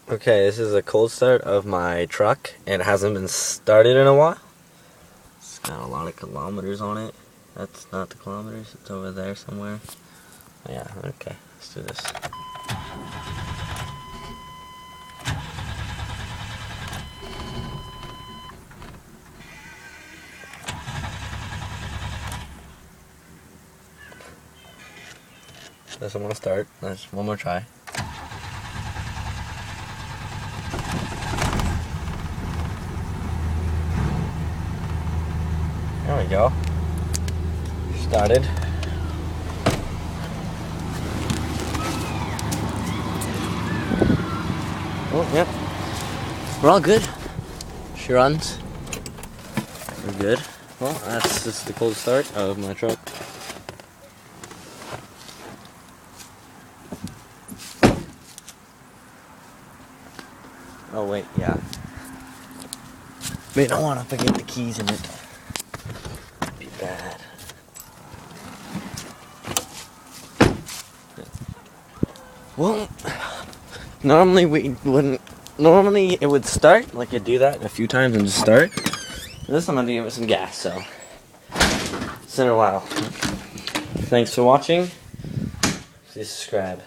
Okay, this is a cold start of my truck. It hasn't been started in a while. It's got a lot of kilometers on it. That's not the kilometers, it's over there somewhere. Yeah, okay, let's do this. Doesn't want to start. Let's one more try. There we go. Started. Oh, yep. We're all good. She runs. We're good. Well, that's just the cold start of my truck. Oh wait, yeah. Wait, I don't want to forget the keys in it. That'd be bad. Well, normally it would start, like I'd do that a few times and just start. This I'm gonna give it some gas, so it's been a while. Thanks for watching. Please subscribe.